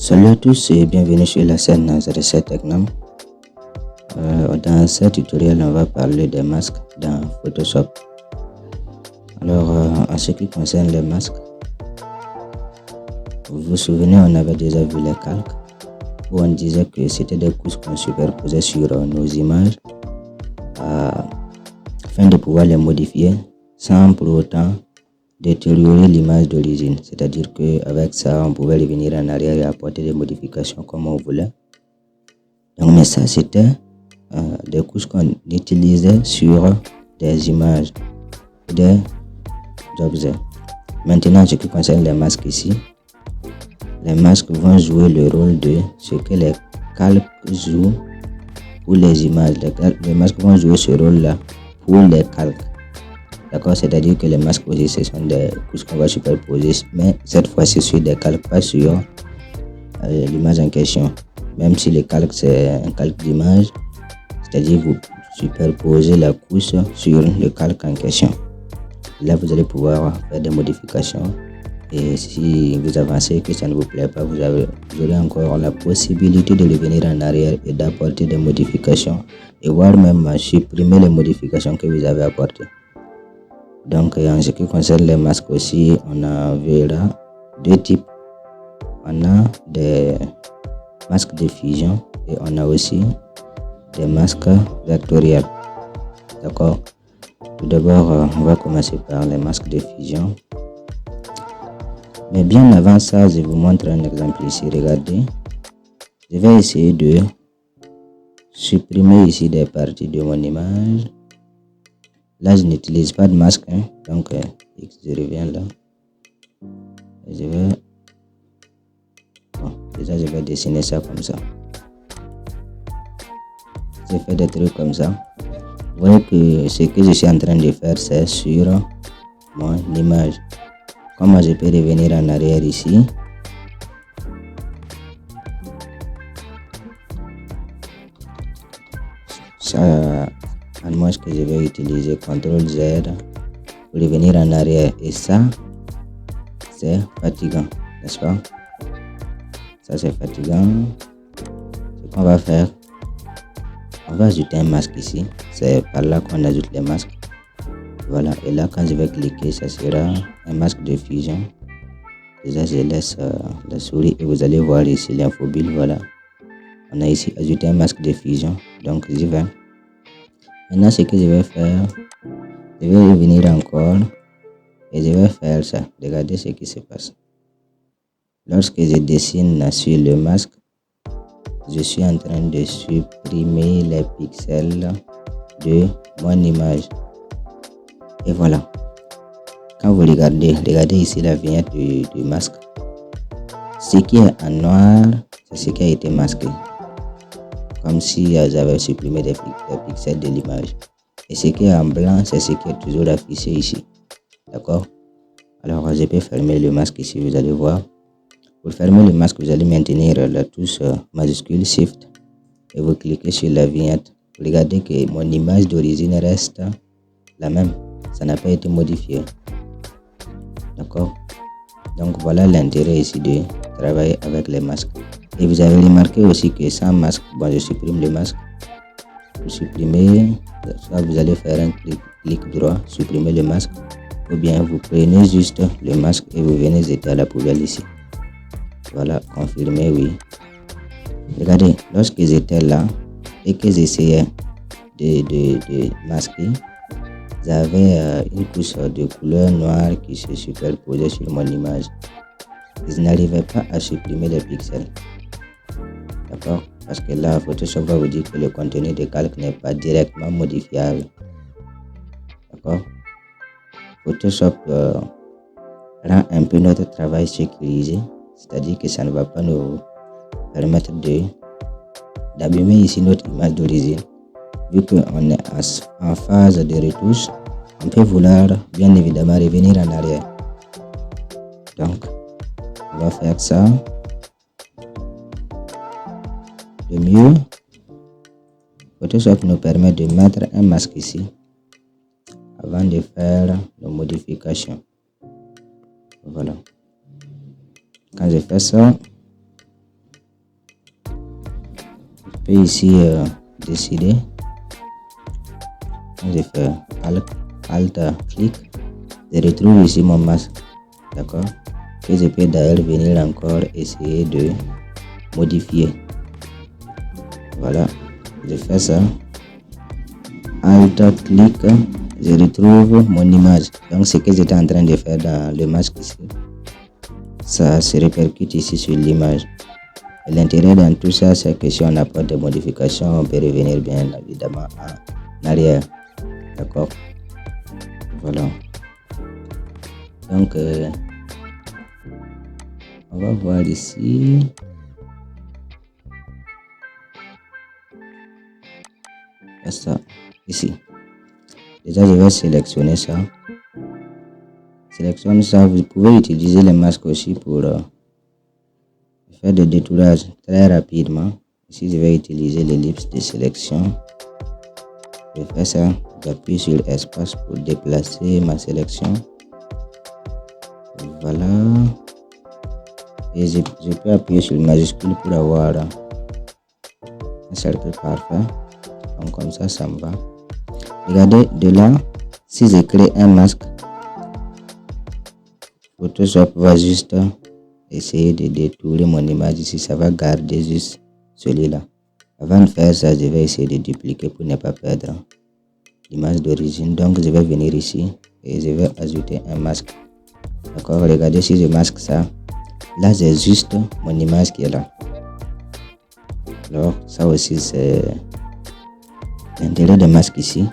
Salut à tous et bienvenue sur la chaîne 07 Technam. Dans ce tutoriel, on va parler des masques dans Photoshop. Alors, en ce qui concerne les masques, vous vous souvenez, on avait déjà vu les calques où on disait que c'était des couches qu'on superposait sur nos images afin de pouvoir les modifier sans pour autant détériorer l'image d'origine. C'est-à-dire qu'avec ça, on pouvait revenir en arrière et apporter des modifications comme on voulait. Donc, mais ça, c'était des couches qu'on utilisait sur des images, des objets. Maintenant, en ce qui concerne les masques ici, les masques vont jouer le rôle de ce que les calques jouent pour les images. Les masques vont jouer ce rôle-là pour les calques. D'accord, c'est-à-dire que les masques aussi, ce sont des couches qu'on va superposer, mais cette fois-ci sur des calques, pas sur l'image en question. Même si le calque, c'est un calque d'image, c'est-à-dire vous superposez la couche sur le calque en question. Là, vous allez pouvoir faire des modifications. Et si vous avancez et que ça ne vous plaît pas, vous aurez encore la possibilité de revenir en arrière et d'apporter des modifications et voire même supprimer les modifications que vous avez apportées. Donc, en ce qui concerne les masques aussi, on verra deux types. On a des masques de fusion et on a aussi des masques vectoriels. D'accord. Tout d'abord, on va commencer par les masques de fusion. Mais bien avant ça, je vous montre un exemple ici. Regardez. Je vais essayer de supprimer ici des parties de mon image. Là, je n'utilise pas de masque, hein. Donc, je reviens là. Et je vais... Bon, déjà, je vais dessiner ça comme ça. Je fais des trucs comme ça. Vous voyez que ce que je suis en train de faire, c'est sur mon image. Comment je peux revenir en arrière ici? Ça, à moins que je vais utiliser CTRL Z pour revenir en arrière. Et ça, c'est fatigant, n'est-ce pas? Ça, c'est fatigant. Ce qu'on va faire, on va ajouter un masque ici. C'est par là qu'on ajoute les masques. Voilà, et là quand je vais cliquer, ça sera un masque de fusion. Déjà je laisse la souris et vous allez voir ici l'infobile. Voilà, on a ici ajouté un masque de fusion. Donc j'y vais. Maintenant ce que je vais faire, je vais revenir encore et je vais faire ça. Regardez ce qui se passe. Lorsque je dessine sur le masque, je suis en train de supprimer les pixels de mon image. Et voilà. Quand vous regardez ici la vignette du masque. Ce qui est en noir, c'est ce qui a été masqué. Comme si j'avais supprimé des pixels de l'image. Et ce qui est en blanc, c'est ce qui est toujours affiché ici. D'accord? Alors, je peux fermer le masque ici, vous allez voir. Pour fermer le masque, vous allez maintenir la touche majuscule Shift. Et vous cliquez sur la vignette. Regardez que mon image d'origine reste la même. Ça n'a pas été modifié. D'accord. Donc voilà l'intérêt ici de travailler avec les masques. Et vous avez remarqué aussi que sans masque, bon, je supprime le masque. Pour supprimer, soit vous allez faire un clic droit, supprimer le masque, ou bien vous prenez juste le masque et vous venez jeter à la poubelle ici. Voilà, confirmer, oui. Regardez, lorsque j'étais là et que j'essayais de masquer, j'avais une couche de couleur noire qui se superposait sur mon image. Je n'arrivais pas à supprimer les pixels. D'accord? Parce que là, Photoshop va vous dire que le contenu de calque n'est pas directement modifiable. D'accord? Photoshop rend un peu notre travail sécurisé. C'est-à-dire que ça ne va pas nous permettre d'abîmer ici notre image d'origine. Vu qu'on est en phase de retouche, on peut vouloir bien évidemment revenir en arrière. Donc, on va faire ça. De mieux, Photoshop nous permet de mettre un masque ici avant de faire nos modifications. Voilà. Quand je fais ça, peux ici décider. Je fais Alt clic, je retrouve ici mon masque, d'accord, que je peux d'ailleurs venir encore essayer de modifier. Voilà, je fais ça, Alt clic, je retrouve mon image. Donc ce que j'étais en train de faire dans le masque ici, ça se répercute ici sur l'image. L'intérêt dans tout ça, c'est que si on apporte des modifications, on peut revenir bien évidemment en arrière. D'accord. Voilà. Donc, on va voir ici. Ça, ici. Déjà, je vais sélectionner ça. Sélectionne ça. Vous pouvez utiliser les masques aussi pour faire des détourages très rapidement. Ici, je vais utiliser l'ellipse de sélection. Je fais ça. J'appuie sur espace pour déplacer ma sélection. Voilà. Et je peux appuyer sur le majuscule pour avoir un cercle parfait. Donc comme ça, ça me va. Regardez, de là, si je crée un masque, Photoshop va juste essayer de détourer mon image ici. Ça va garder juste celui-là. Avant de faire ça, je vais essayer de dupliquer pour ne pas perdre l'image d'origine. Donc je vais venir ici et je vais ajouter un masque. D'accord, regardez, si je masque ça, là j'ai juste mon image qui est là. Alors ça aussi c'est l'intérêt de masque ici.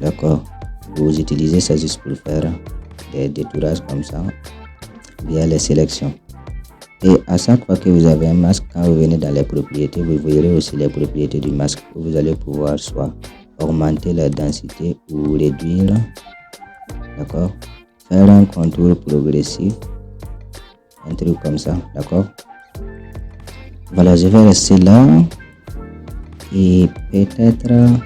D'accord, vous utilisez ça juste pour faire des détourages comme ça via les sélections. Et à chaque fois que vous avez un masque, quand vous venez dans les propriétés, vous verrez aussi les propriétés du masque. Vous allez pouvoir soit augmenter la densité ou réduire. D'accord, faire un contour progressif, un truc comme ça. D'accord, voilà, je vais rester là et peut-être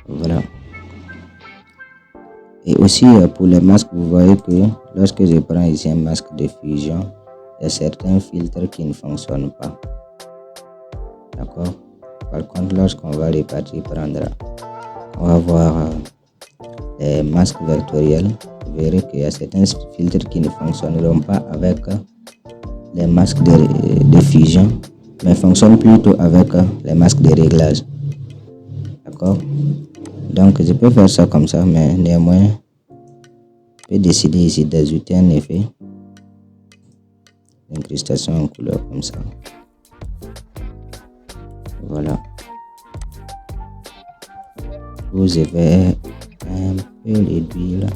voilà. Et aussi pour les masques, vous voyez que lorsque je prends ici un masque de fusion, il y a certains filtres qui ne fonctionnent pas. D'accord. Par contre, lorsqu'on va repartir prendre, on va voir les masques vectoriels. Vous verrez qu'il y a certains filtres qui ne fonctionneront pas avec les masques de fusion, mais fonctionnent plutôt avec les masques de réglage. D'accord. Donc je peux faire ça comme ça, mais néanmoins je peux décider ici d'ajouter un effet d'incrustation en couleur comme ça. Voilà, où je vais un peu réduire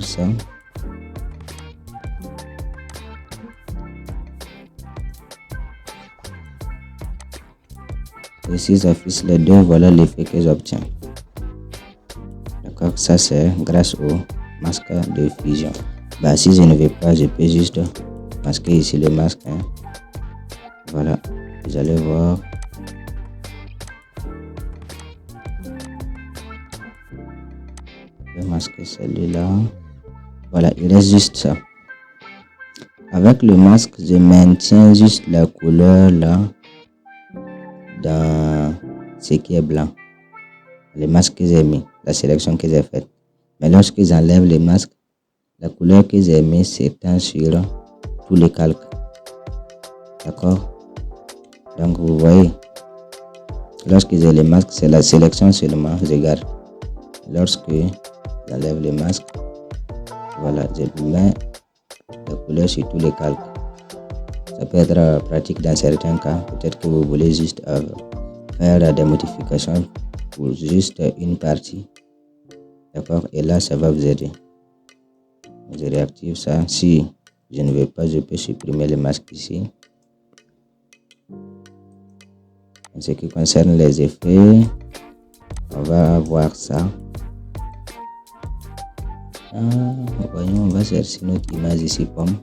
ça. Et si j'affiche les deux, voilà l'effet que j'obtiens. D'accord, ça c'est grâce au masque de fusion. Bah, si je ne veux pas, je peux juste masquer ici le masque. Voilà, vous allez voir. Je vais masquer celui-là. Voilà, il reste juste ça. Avec le masque, je maintiens juste la couleur là dans ce qui est blanc. Les masques que j'ai mis, la sélection que j'ai faite. Mais lorsque j'enlève les masques, la couleur que j'ai mis s'étend sur tous les calques. D'accord? Donc vous voyez, lorsque j'ai les masques, c'est la sélection seulement, je garde. Lorsque j'enlève les masques, voilà, je mets la couleur sur tous les calques. Ça peut être pratique dans certains cas. Peut-être que vous voulez juste faire des modifications pour juste une partie. D'accord? Et là, ça va vous aider. Je réactive ça. Si je ne veux pas, je peux supprimer les masques ici. En ce qui concerne les effets, on va voir ça. Voyons, on va chercher notre image ici pomme.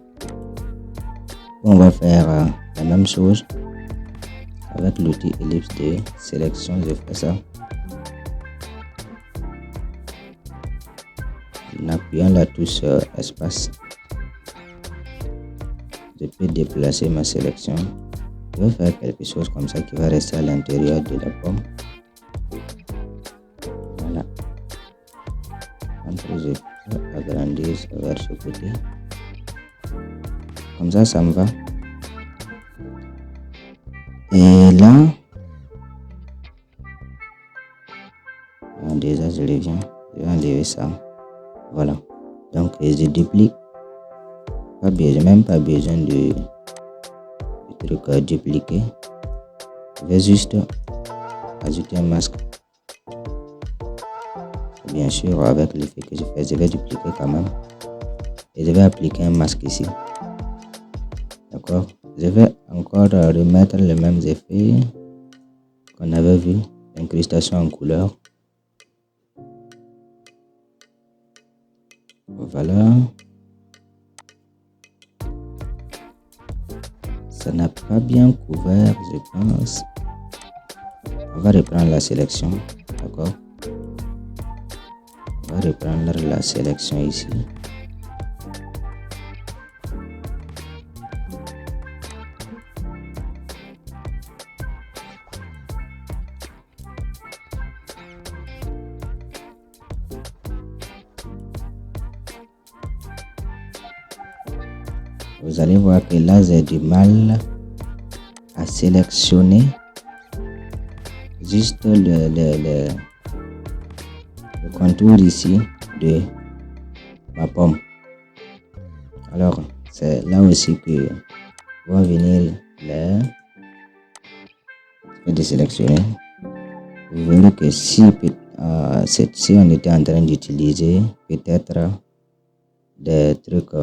On va faire la même chose avec l'outil ellipse de sélection. Je fais ça. en appuyant la touche espace, je peux déplacer ma sélection. Je vais faire quelque chose comme ça qui va rester à l'intérieur de la pomme. Voilà. Quand je peux agrandir vers ce côté. Comme ça me va. Et là, déjà je reviens. Je vais enlever ça. Voilà. Donc je duplique. Même pas besoin de truc dupliquer. Je vais juste ajouter un masque. Bien sûr, avec l'effet que je fais, je vais dupliquer quand même. Et je vais appliquer un masque ici. D'accord? Je vais encore remettre les mêmes effets qu'on avait vu. Incrustation en couleur. Voilà. Ça n'a pas bien couvert, je pense. On va reprendre la sélection. D'accord? On va reprendre la sélection ici. Vous allez voir que là, j'ai du mal à sélectionner juste le contour ici de ma pomme. Alors, c'est là aussi que va venir le fait de sélectionner. Vous verrez que si on était en train d'utiliser peut-être des trucs,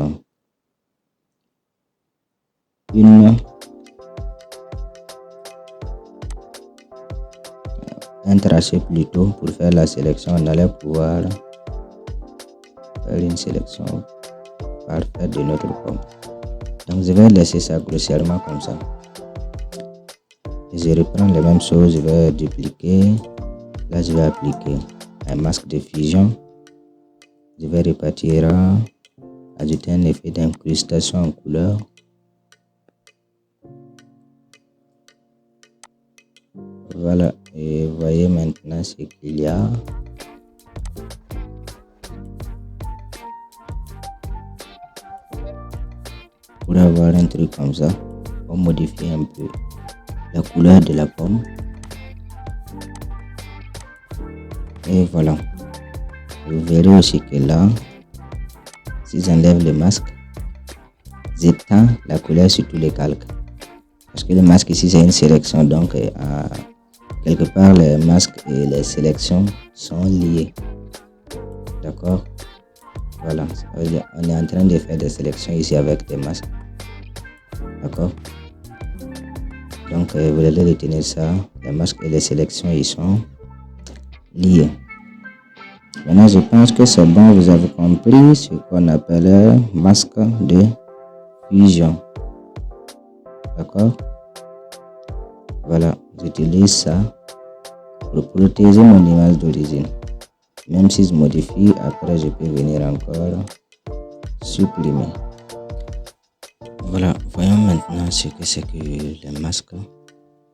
un tracé plutôt pour faire la sélection, on allait pouvoir faire une sélection parfaite de notre pomme. Donc je vais laisser ça grossièrement comme ça. Et je reprends les mêmes choses, je vais dupliquer. Là je vais appliquer un masque de fusion. Je vais repartir, ajouter un effet d'incrustation en couleur. Voilà, et vous voyez maintenant ce qu'il y a. Pour avoir un truc comme ça, on modifie un peu la couleur de la pomme. Et voilà. Vous verrez aussi que là, si j'enlève le masque, j'étends la couleur sur tous les calques. Parce que le masque ici, c'est une sélection. Donc, quelque part, les masques et les sélections sont liés. D'accord? Voilà. On est en train de faire des sélections ici avec des masques. D'accord? Donc, vous allez retenir ça. Les masques et les sélections, ils sont liés. Maintenant, je pense que c'est bon. Vous avez compris ce qu'on appelle masque de fusion. D'accord? Voilà. J'utilise ça pour protéger mon image d'origine. Même si je modifie, après je peux venir encore supprimer. Voilà, voyons maintenant ce que c'est que les masques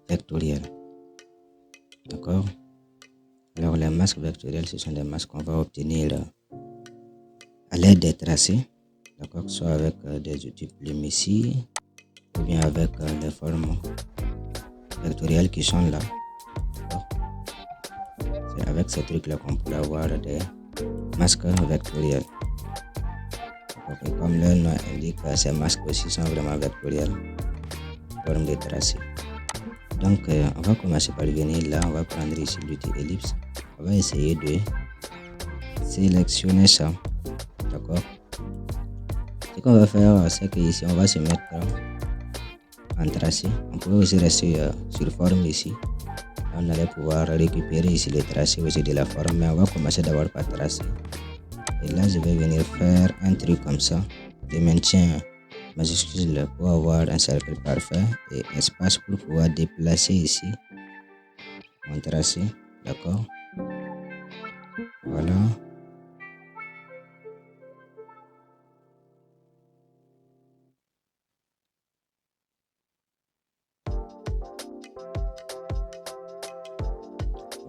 vectoriels. D'accord? Alors les masques vectoriels, ce sont des masques qu'on va obtenir à l'aide des tracés. D'accord? Soit avec des outils plumes ici, ou bien avec les formes vectorielles qui sont là. C'est avec ces trucs là qu'on peut avoir des masques vectoriels. Et comme le nom indique, ces masques aussi sont vraiment vectoriels, forme de tracé. Donc on va commencer par venir là, on va prendre ici l'outil ellipse, on va essayer de sélectionner ça. D'accord? Ce qu'on va faire, c'est que ici on va se mettre en tracé. On peut aussi rester sur forme ici. On allait pouvoir récupérer ici les tracés aussi de la forme, mais on va commencer d'abord par tracer. Et là je vais venir faire un truc comme ça. Je maintiens majuscule pour avoir un cercle parfait et espace pour pouvoir déplacer ici mon tracé. D'accord? Voilà.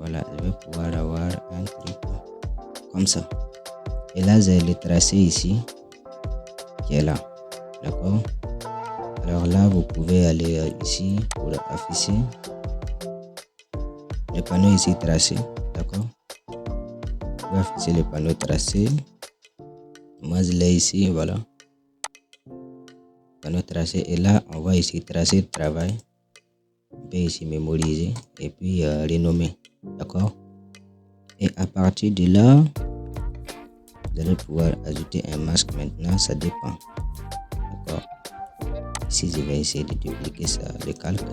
Voilà, je vais pouvoir avoir un truc comme ça. Et là, j'ai le tracé ici qui est là. D'accord? Alors là, vous pouvez aller ici pour afficher le panneau ici tracé. D'accord? Vous pouvez afficher le panneau tracé. Moi, je l'ai ici, voilà. Panneau tracé. Et là, on va ici tracer de travail. On peut ici mémoriser et puis renommer. D'accord? Et à partir de là, vous allez pouvoir ajouter un masque maintenant. Ça dépend. D'accord? Ici, je vais essayer de dupliquer ça, le calque.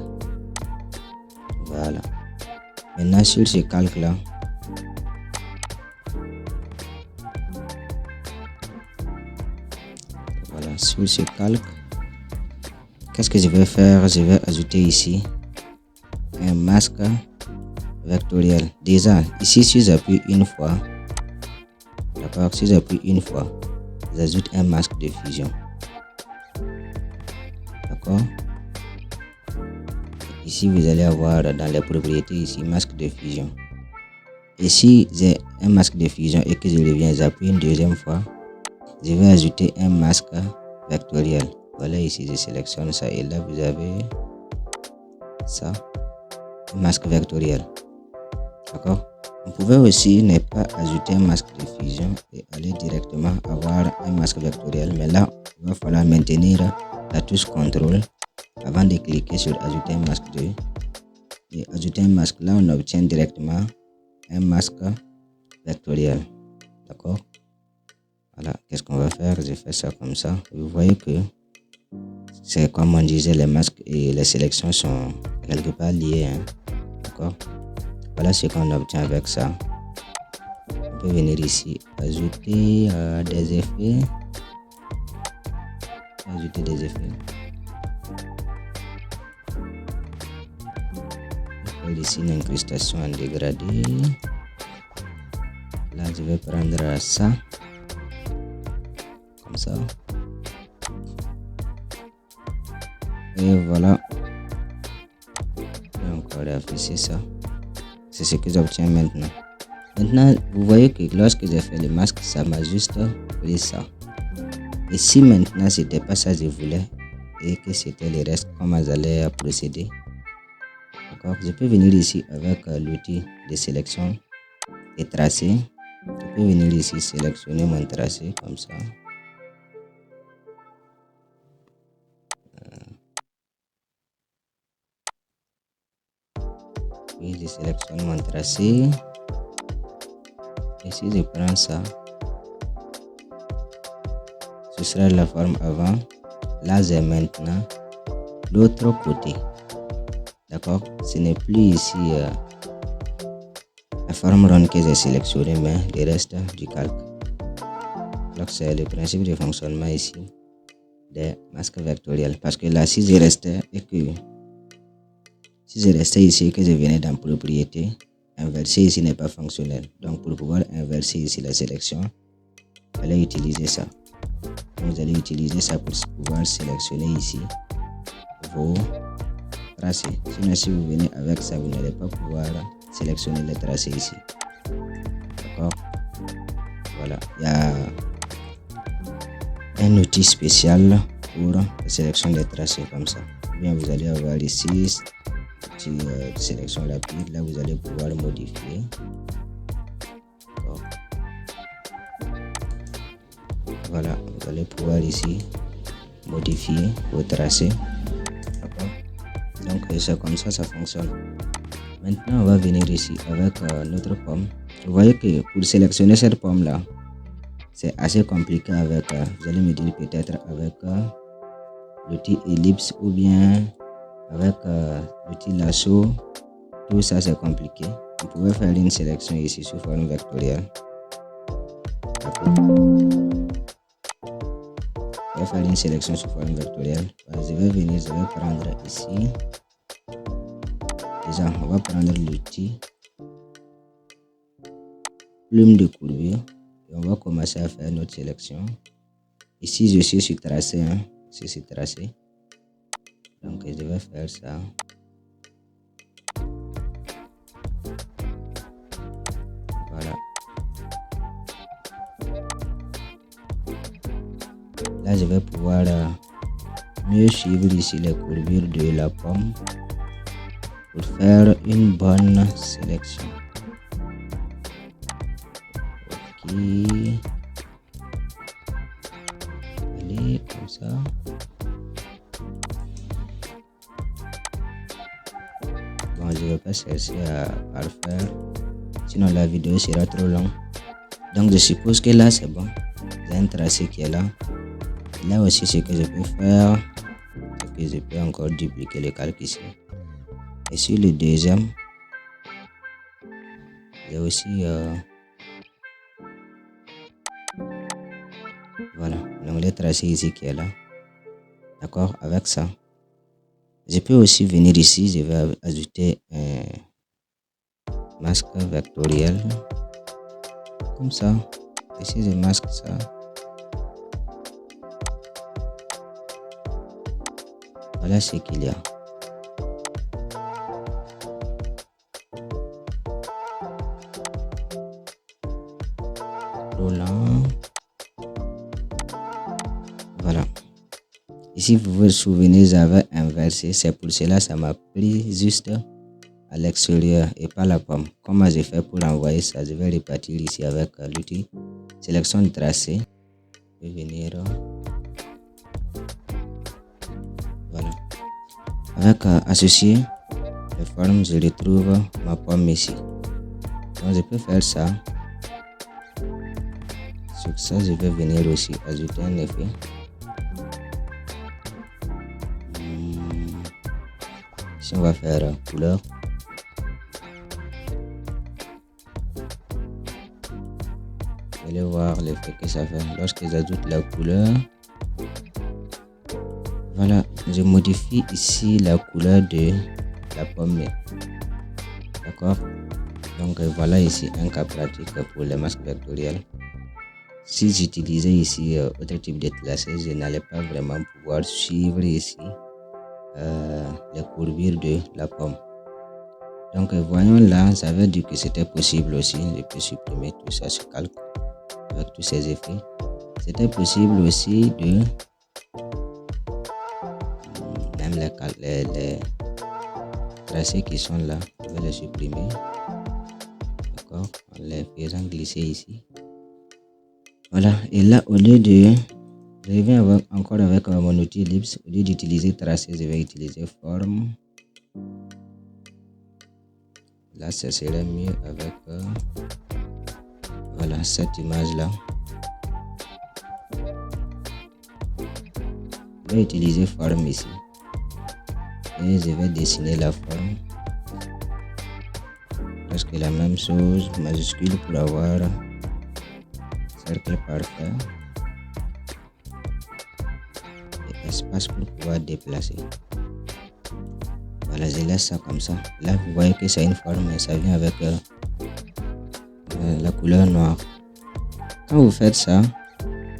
Voilà. Maintenant, sur ce calque-là, voilà, sur ce calque, qu'est-ce que je vais faire? Je vais ajouter ici un masque vectoriel. Déjà, ici, si j'appuie une fois, d'accord, si j'appuie une fois, j'ajoute un masque de fusion. D'accord? Ici, vous allez avoir dans les propriétés ici, masque de fusion. Et si j'ai un masque de fusion et que je reviens, j'appuie une deuxième fois, je vais ajouter un masque vectoriel. Voilà, ici, je sélectionne ça et là, vous avez ça, un masque vectoriel. D'accord? Vous pouvez aussi ne pas ajouter un masque de fusion et aller directement avoir un masque vectoriel. Mais là, il va falloir maintenir la touche CTRL avant de cliquer sur ajouter un masque et ajouter un masque. Là, on obtient directement un masque vectoriel. D'accord? Voilà, qu'est-ce qu'on va faire? Je fais ça comme ça. Vous voyez que c'est comme on disait, les masques et les sélections sont quelque part liés. Hein? D'accord? Voilà ce qu'on obtient avec ça. On peut venir ici, ajouter des effets. Ajouter des effets. Je vais ici une incrustation en dégradé. Là, je vais prendre ça. Comme ça. Et voilà. Je vais encore afficher ça. C'est ce que j'obtiens maintenant. Maintenant, vous voyez que lorsque j'ai fait le masque, ça m'a juste pris ça. Et si maintenant c'était pas ça que je voulais et que c'était le reste, comment j'allais procéder? D'accord? Je peux venir ici avec l'outil de sélection et tracer. Je peux venir ici sélectionner mon tracé comme ça. Puis je sélectionne mon tracé. Et si je prends ça, ce sera la forme avant. Là, j'ai maintenant l'autre côté. D'accord? Ce n'est plus ici la forme ronde que j'ai sélectionnée, mais le reste du calque. Donc, c'est le principe de fonctionnement ici des masques vectoriels. Parce que là, si je restais ici et que je venais dans propriété, inverser ici n'est pas fonctionnel. Donc, pour pouvoir inverser ici la sélection, vous allez utiliser ça. Donc, vous allez utiliser ça pour pouvoir sélectionner ici vos tracés. Sinon, si vous venez avec ça, vous n'allez pas pouvoir sélectionner les tracés ici. D'accord? Voilà. Il y a un outil spécial pour la sélection des tracés comme ça. Bien, vous allez avoir ici sélection rapide. Là, vous allez pouvoir modifier. Voilà, vous allez pouvoir ici modifier vos tracés. Donc, c'est comme ça fonctionne. Maintenant, on va venir ici avec notre pomme. Vous voyez que pour sélectionner cette pomme là, c'est assez compliqué avec, vous allez me dire peut-être avec l'outil ellipse ou bien avec l'outil lasso. Tout ça c'est compliqué. Vous pouvez faire une sélection ici sous forme vectorielle. Vous pouvez faire une sélection sous forme vectorielle. Je vais prendre ici. Déjà, on va prendre l'outil plume de courbure et on va commencer à faire notre sélection. Ici, je suis sur tracé, hein. C'est sur tracé. Donc, je vais faire ça. Là, je vais pouvoir mieux suivre ici les courbures de la pomme pour faire une bonne sélection. Ok. Allez, comme ça. Bon, je ne vais pas chercher à le faire, sinon la vidéo sera trop longue. Donc, je suppose que là, c'est bon. J'ai un tracé qui est là. Là aussi, ce que je peux faire, c'est que je peux encore dupliquer le calque ici. Et sur le deuxième, j'ai aussi voilà, donc le tracé ici qui est là. D'accord, avec ça, je peux aussi venir ici. Je vais ajouter un masque vectoriel comme ça. Ici, je masque ça. Voilà ce qu'il y a. Trop lent. Voilà. Ici, vous vous souvenez, j'avais inversé. C'est pour cela ça m'a pris juste à l'extérieur et pas la pomme. Comment j'ai fait pour envoyer ça? Je vais repartir ici avec l'outil sélection de tracé. Je vais venir. Voilà. Avec associé les formes, je retrouve ma pomme ici. Donc je peux faire ça. Sur ça, je vais venir aussi ajouter un effet. Ici, on va faire couleur. Vous allez voir l'effet que ça fait lorsque j'ajoute la couleur. Voilà, je modifie ici la couleur de la pomme. D'accord. Donc voilà ici un cas pratique pour les masques vectoriels. Si j'utilisais ici autre type de tracé, je n'allais pas vraiment pouvoir suivre ici les courbures de la pomme. Donc voyons là, ça veut dire que c'était possible aussi. Je peux supprimer tout ça sur calque avec tous ces effets. C'était possible aussi de même les tracés qui sont là, je vais les supprimer. D'accord, en les faisant glisser ici. Voilà, et là au lieu de, je reviens encore avec mon outil ellipse. Au lieu d'utiliser tracé, je vais utiliser forme. Là, ça serait mieux avec voilà cette image là. Je vais utiliser forme ici et je vais dessiner la forme. Presque la même chose, majuscule pour avoir cercle parfait et espace pour pouvoir déplacer. Voilà, je laisse ça comme ça. Là, vous voyez que c'est une forme, mais ça vient avec la couleur noire. Quand vous faites ça,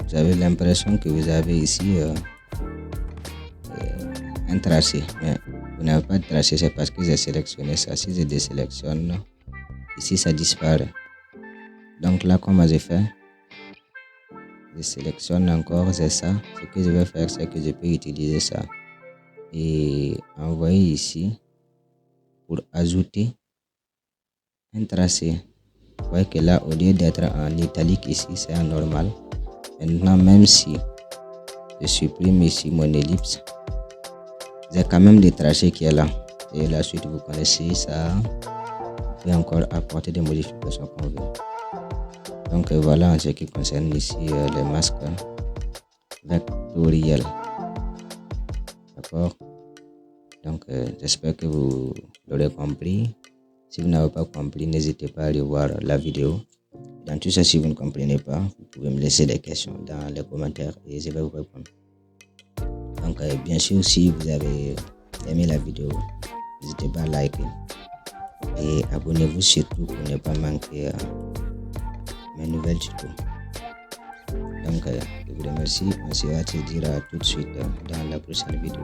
vous avez l'impression que vous avez ici un tracé. Mais vous n'avez pas de tracé, c'est parce que j'ai sélectionné ça. Si je désélectionne, ici ça disparaît. Donc là, comment j'ai fait? Je sélectionne encore, c'est ça. Ce que je vais faire, c'est que je peux utiliser ça et envoyer ici pour ajouter un tracé. Vous voyez que là, au lieu d'être en italique ici, c'est en normal. Maintenant, même si je supprime ici mon ellipse, j'ai quand même des tracés qui est là. Et la suite, vous connaissez ça. Vous pouvez encore apporter des modifications qu'on veut. Donc voilà en ce qui concerne ici les masques vectoriels. D'accord. Donc j'espère que vous l'aurez compris. Si vous n'avez pas compris, n'hésitez pas à aller voir la vidéo. Dans tout ça, si vous ne comprenez pas, vous pouvez me laisser des questions dans les commentaires et je vais vous répondre. Donc bien sûr, si vous avez aimé la vidéo, n'hésitez pas à liker et abonnez-vous surtout pour ne pas manquer mes nouvelles tutos. Donc je vous remercie. On se va se dire tout de suite dans la prochaine vidéo.